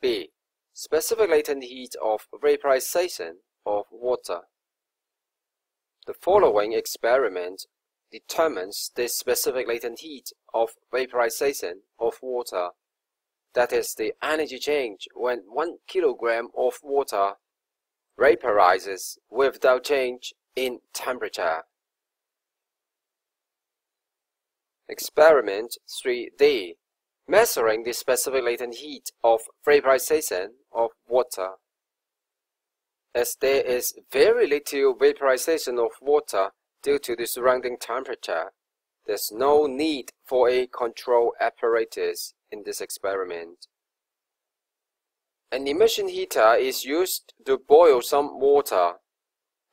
B. Specific latent heat of vaporization of water. The following experiment determines the specific latent heat of vaporization of water, that is the energy change when 1 kilogram of water vaporizes without change in temperature. Experiment 3D. Measuring the specific latent heat of vaporization of water. As there is very little vaporization of water due to the surrounding temperature, there's no need for a control apparatus in this experiment. An immersion heater is used to boil some water.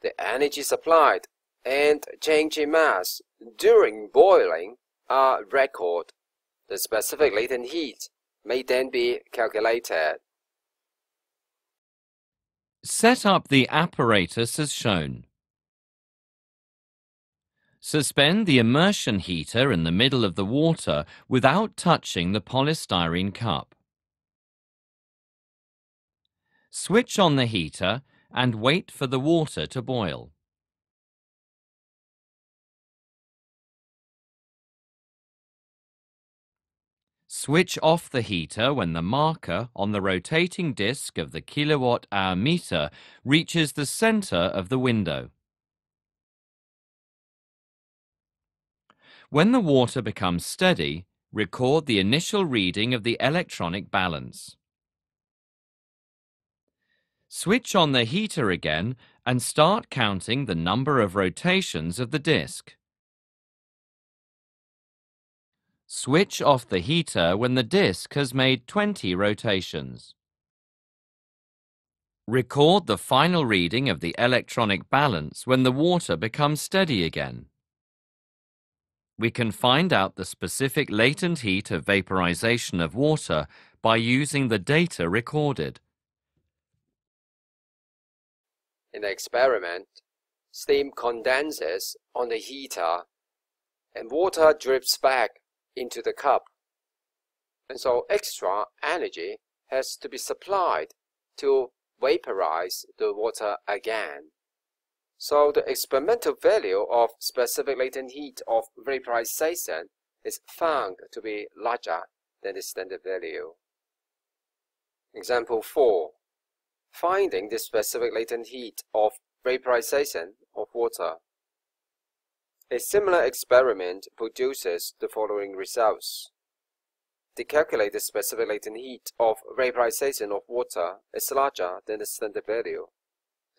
The energy supplied and change in mass during boiling are recorded. The specific latent heat may then be calculated. Set up the apparatus as shown. Suspend the immersion heater in the middle of the water without touching the polystyrene cup. Switch on the heater and wait for the water to boil. Switch off the heater when the marker on the rotating disc of the kilowatt-hour meter reaches the center of the window. When the water becomes steady, record the initial reading of the electronic balance. Switch on the heater again and start counting the number of rotations of the disc. Switch off the heater when the disc has made 20 rotations. Record the final reading of the electronic balance when the water becomes steady again. We can find out the specific latent heat of vaporization of water by using the data recorded. In the experiment, steam condenses on the heater and water drips back into the cup, and so extra energy has to be supplied to vaporize the water again. So the experimental value of specific latent heat of vaporization is found to be larger than the standard value. Example 4. Finding the specific latent heat of vaporization of water. A similar experiment produces the following results. To calculate the specific latent heat of vaporization of water is larger than the standard value.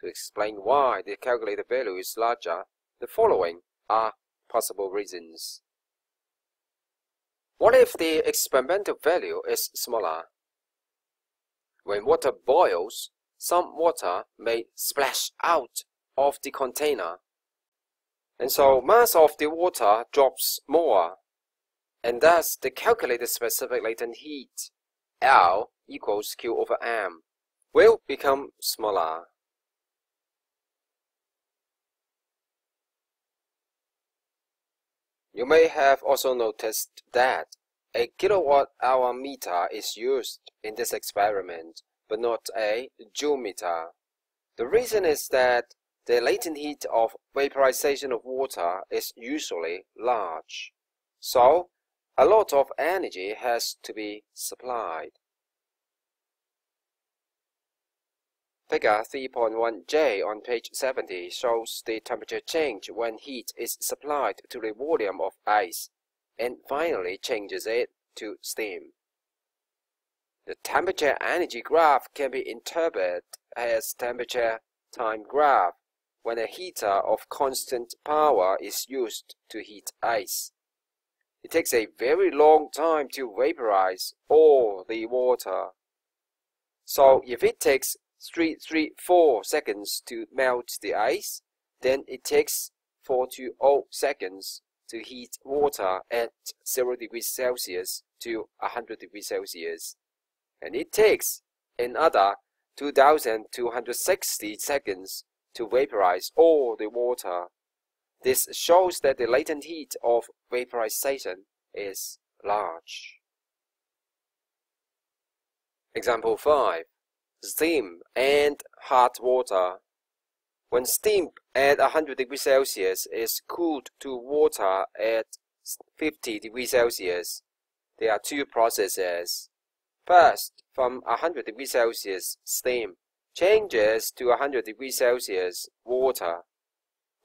To explain why the calculated value is larger, the following are possible reasons. What if the experimental value is smaller? When water boils, some water may splash out of the container, and so mass of the water drops more, and thus the calculated specific latent heat, L equals Q over M, will become smaller. You may have also noticed that a kilowatt-hour meter is used in this experiment, but not a joule meter. The reason is that the latent heat of vaporization of water is usually large, so a lot of energy has to be supplied. Figure 3.1J on page 70 shows the temperature change when heat is supplied to the volume of ice and finally changes it to steam. The temperature energy graph can be interpreted as temperature time graph when a heater of constant power is used to heat ice. It takes a very long time to vaporize all the water. So if it takes 334 seconds to melt the ice, then it takes 420 seconds to heat water at 0 degrees Celsius to 100 degrees Celsius. And it takes another 2260 seconds to vaporize all the water. This shows that the latent heat of vaporization is large. Example 5. Steam and hot water. When steam at 100 degrees Celsius is cooled to water at 50 degrees Celsius, there are two processes. First, from 100 degrees Celsius steam changes to 100 degrees Celsius water.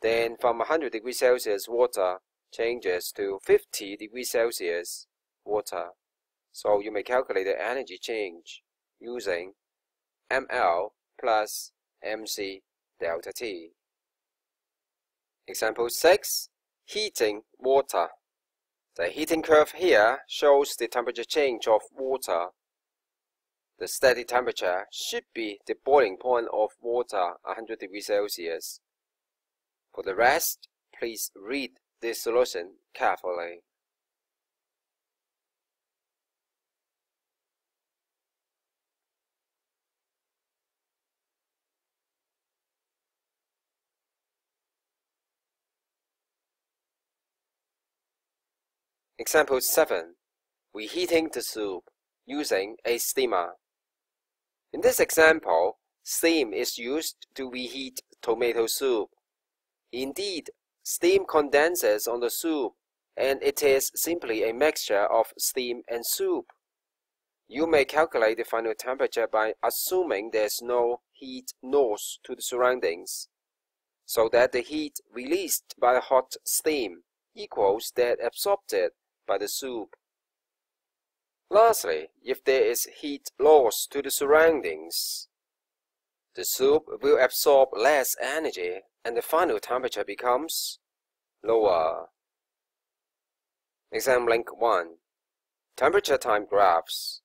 Then from 100 degrees Celsius water changes to 50 degrees Celsius water. So you may calculate the energy change using mL plus mc delta T. Example 6. Heating water. The heating curve here shows the temperature change of water. The steady temperature should be the boiling point of water 100 degrees Celsius. For the rest, please read this solution carefully. Example 7. Reheating the soup using a steamer. In this example, steam is used to reheat tomato soup. Indeed, steam condenses on the soup, and it is simply a mixture of steam and soup. You may calculate the final temperature by assuming there is no heat loss to the surroundings, so that the heat released by the hot steam equals that absorbed by the soup. Lastly, if there is heat loss to the surroundings, the soup will absorb less energy and the final temperature becomes lower. Exam link 1. Temperature time graphs.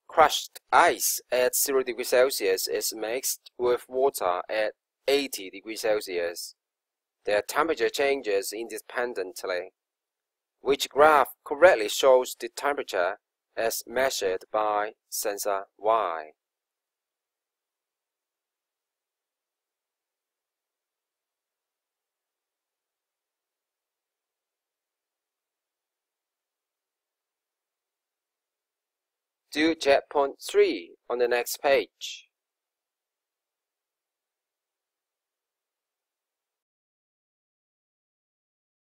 Crushed ice at 0 degrees Celsius is mixed with water at 80 degrees Celsius. Their temperature changes independently, which graph correctly shows the temperature as measured by sensor Y. Do check point 3 on the next page.